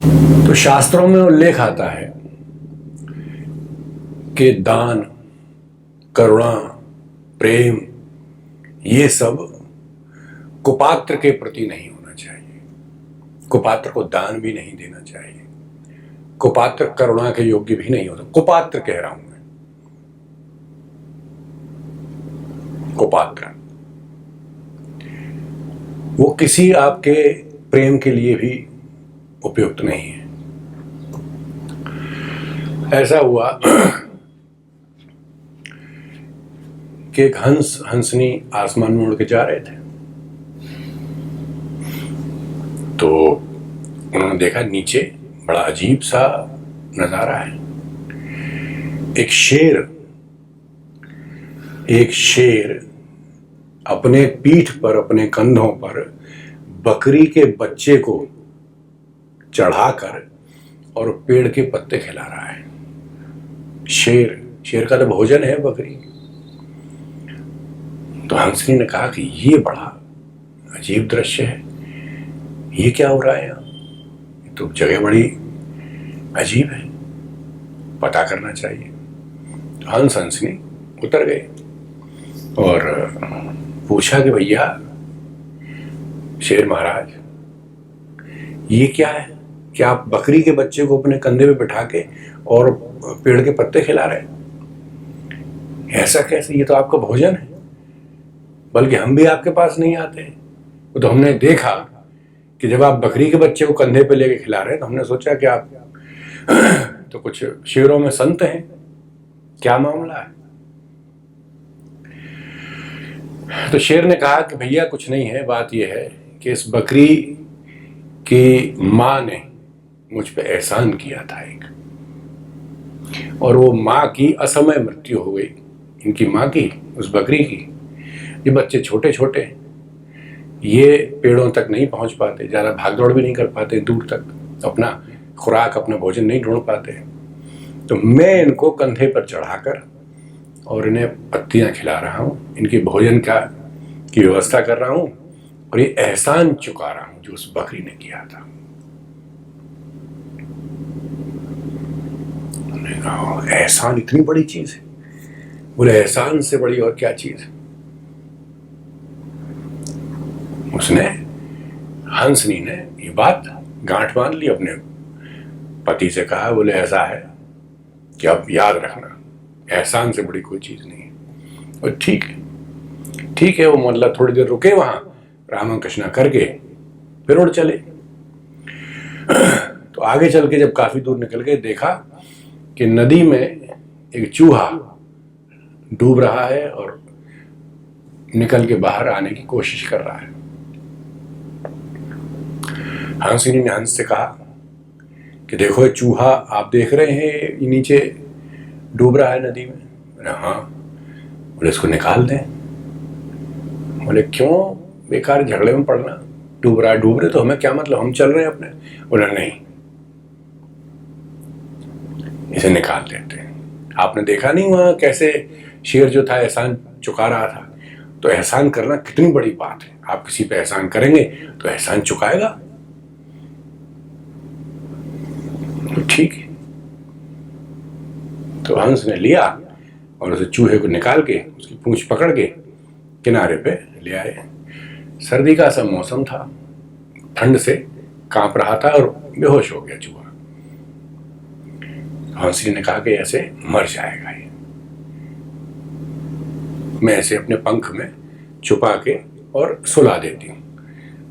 तो शास्त्रों में उल्लेख आता है कि दान, करुणा, प्रेम, ये सब कुपात्र के प्रति नहीं होना चाहिए। कुपात्र को दान भी नहीं देना चाहिए। कुपात्र करुणा के योग्य भी नहीं होता। कुपात्र कह रहा हूं मैं, कुपात्र वो किसी आपके प्रेम के लिए भी उपयुक्त नहीं है। ऐसा हुआ कि एक हंसनी आसमान में उड़ के जा रहे थे, तो उन्होंने देखा नीचे बड़ा अजीब सा नजारा है। एक शेर अपने पीठ पर, अपने कंधों पर बकरी के बच्चे को चढ़ाकर और पेड़ के पत्ते खिला रहा है। शेर का तो भोजन है बकरी। तो हंसनी ने कहा कि ये बड़ा अजीब दृश्य है, ये क्या हो रहा है यहाँ? तो जगह बड़ी अजीब है, पता करना चाहिए। तो हंसनी उतर गए और पूछा कि भैया शेर महाराज, ये क्या है? क्या आप बकरी के बच्चे को अपने कंधे पे बिठा के और पेड़ के पत्ते खिला रहे हैं? ऐसा कैसे? ये तो आपका भोजन है, बल्कि हम भी आपके पास नहीं आते। तो हमने देखा कि जब आप बकरी के बच्चे को कंधे पे लेके खिला रहे हैं, तो हमने सोचा कि आप तो कुछ शेरों में संत हैं, क्या मामला है? तो शेर ने कहा कि भैया कुछ नहीं है, बात यह है कि इस बकरी की माँ ने मुझ पे एहसान किया था एक, और वो माँ की असमय मृत्यु हो गई। इनकी माँ की, उस बकरी की। ये बच्चे छोटे छोटे, ये पेड़ों तक नहीं पहुंच पाते, ज़्यादा भाग दौड़ भी नहीं कर पाते, दूर तक अपना खुराक, अपना भोजन नहीं ढूंढ पाते। तो मैं इनको कंधे पर चढ़ाकर और इन्हें पत्तियां खिला रहा हूँ, इनके भोजन की व्यवस्था कर रहा हूँ, और ये एहसान चुका रहा हूँ जो उस बकरी ने किया था। एहसान इतनी बड़ी चीज है? बोले एहसान से बड़ी और क्या चीज है? उसने, हंसनी ने ये बात गांठ बांध ली, अपने पति से कहा, बोले ऐसा है कि अब याद रखना, एहसान से बड़ी कोई चीज नहीं है। और ठीक है, वो मतलब थोड़ी देर रुके वहां, रामा कृष्णा करके फिर उड़ चले। तो आगे चल के जब काफी दूर निकल गए, देखा कि नदी में एक चूहा डूब रहा है और निकल के बाहर आने की कोशिश कर रहा है। हंसनी ने हंस से कहा कि देखो चूहा आप देख रहे हैं, ये नीचे डूब रहा है नदी में। हाँ। बोले इसको निकाल दें। बोले क्यों बेकार झगड़े में पड़ना, डूब रहे तो हमें क्या मतलब, हम चल रहे हैं अपने। बोले नहीं, इसे निकाल देते हैं। आपने देखा नहीं वहां कैसे शेर जो था एहसान चुका रहा था? तो एहसान करना कितनी बड़ी बात है। आप किसी पे एहसान करेंगे तो एहसान चुकाएगा। तो ठीक है। तो हंस ने लिया और उसे चूहे को निकाल के उसकी पूंछ पकड़ के किनारे पे ले आए। सर्दी का सा मौसम था, ठंड से कांप रहा था और बेहोश हो गया चूहा। हंसनी ने कहा कि ऐसे मर जाएगा ये, मैं ऐसे अपने पंख में छुपा के और सुला देती हूँ,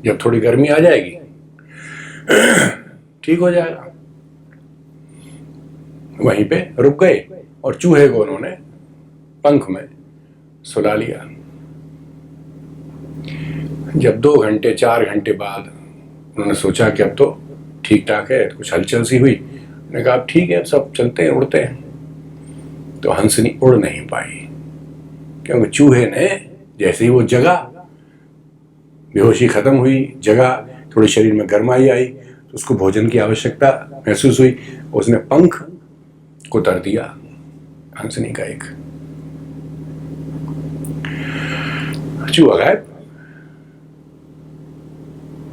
जब थोड़ी गर्मी आ जाएगी ठीक हो जाएगा। वहीं पे रुक गए और चूहे को उन्होंने पंख में सुला लिया। जब 2 घंटे 4 घंटे बाद उन्होंने सोचा कि अब तो ठीक ठाक है, तो कुछ हलचल सी हुई। उन्होंने कहा ठीक है, सब चलते हैं, उड़ते हैं। तो हंसनी उड़ नहीं पाई, क्योंकि चूहे ने जैसे ही वो जगा, बेहोशी खत्म हुई, जगा, थोड़ी शरीर में गर्माई आई, तो उसको भोजन की आवश्यकता महसूस हुई। उसने पंख को तर दिया हंसनी का एक। चूहा गायब।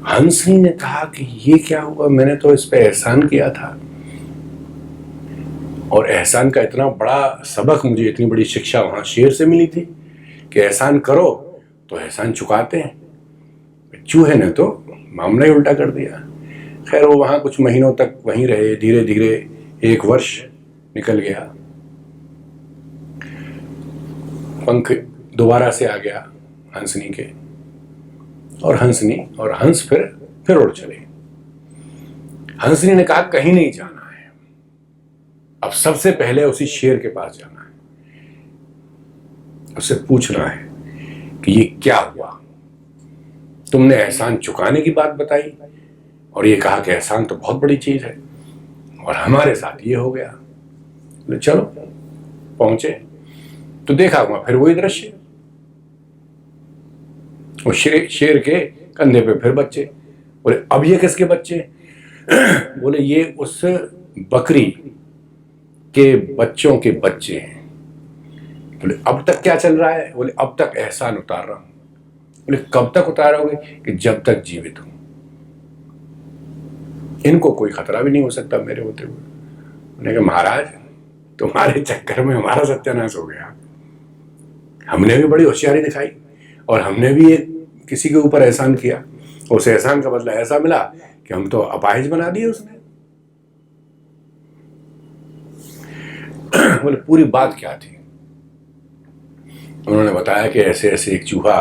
हंसनी ने कहा कि ये क्या हुआ, मैंने तो इस पे एहसान किया था, और एहसान का इतना बड़ा सबक मुझे, इतनी बड़ी शिक्षा वहां शेर से मिली थी कि एहसान करो तो एहसान चुकाते हैं। चूहे ने तो मामला ही उल्टा कर दिया। खैर वो वहां कुछ महीनों तक वहीं रहे। धीरे धीरे 1 वर्ष निकल गया, पंख दोबारा से आ गया हंसनी के, और हंसनी और हंस फिर उड़ चले। हंसनी ने कहा कहीं नहीं जाना है, अब सबसे पहले उसी शेर के पास जाना है, उससे पूछना है कि ये क्या हुआ, तुमने एहसान चुकाने की बात बताई और ये कहा कि एहसान तो बहुत बड़ी चीज है, और हमारे साथ ये हो गया। चलो पहुंचे तो देखा हुआ फिर वही दृश्य, वो शेर के कंधे पे फिर बच्चे। बोले अब ये किसके बच्चे? बोले ये उस बकरी के बच्चों के बच्चे हैं। बोले अब तक क्या चल रहा है? बोले अब तक एहसान उतार रहा हूं। बोले कब तक उतारोगे? कि जब तक जीवित हूं, इनको कोई खतरा भी नहीं हो सकता मेरे होते हुए। उन्होंने कहा महाराज तुम्हारे चक्कर में हमारा सत्यानाश हो गया, हमने भी बड़ी होशियारी दिखाई और हमने भी एक किसी के ऊपर एहसान किया, उस एहसान का बदला ऐसा मिला कि हम तो अपाहिज बना दिए उसने। बोले पूरी बात क्या थी? उन्होंने बताया कि ऐसे ऐसे एक चूहा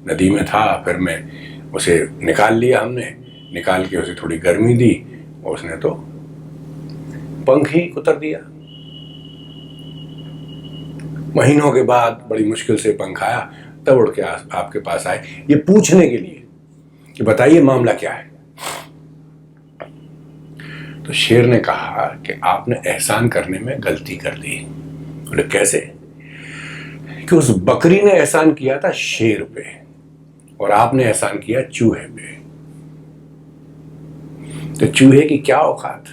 नदी में था, फिर मैं उसे निकाल लिया, हमने निकाल के उसे थोड़ी गर्मी दी और उसने तो पंख ही कुतर दिया। महीनों के बाद बड़ी मुश्किल से पंख आया, तब उड़ के आपके पास आए ये पूछने के लिए कि बताइए मामला क्या है। तो शेर ने कहा कि आपने एहसान करने में गलती कर दी। बोले कैसे? कि उस बकरी ने एहसान किया था शेर पे और आपने एहसान किया चूहे पे। तो चूहे की क्या औकात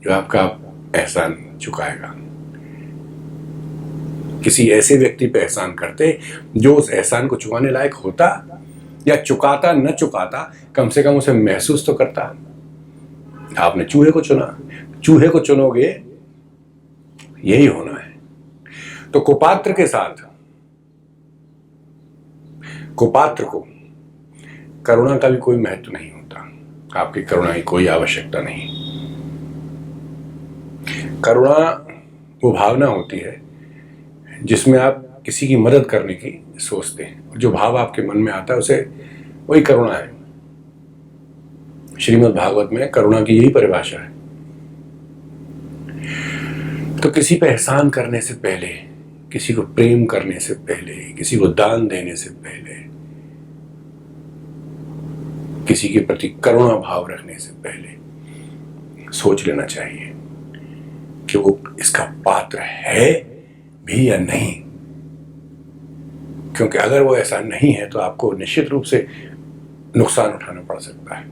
जो आपका एहसान चुकाएगा? किसी ऐसे व्यक्ति पे एहसान करते जो उस एहसान को चुकाने लायक होता, या चुकाता न चुकाता कम से कम उसे महसूस तो करता। आपने चूहे को चुना, चूहे को चुनोगे यही होना है। तो कुपात्र के साथ, कुपात्र को करुणा का भी कोई महत्व नहीं होता, आपकी करुणा की कोई आवश्यकता नहीं। करुणा वो भावना होती है जिसमें आप किसी की मदद करने की सोचते हैं, जो भाव आपके मन में आता है उसे, वही करुणा है। श्रीमद् भागवत में करुणा की यही परिभाषा है। तो किसी पे एहसान करने से पहले, किसी को प्रेम करने से पहले, किसी को दान देने से पहले, किसी के प्रति करुणा भाव रखने से पहले सोच लेना चाहिए कि वो इसका पात्र है भी या नहीं। क्योंकि अगर वो ऐसा नहीं है तो आपको निश्चित रूप से नुकसान उठाना पड़ सकता है।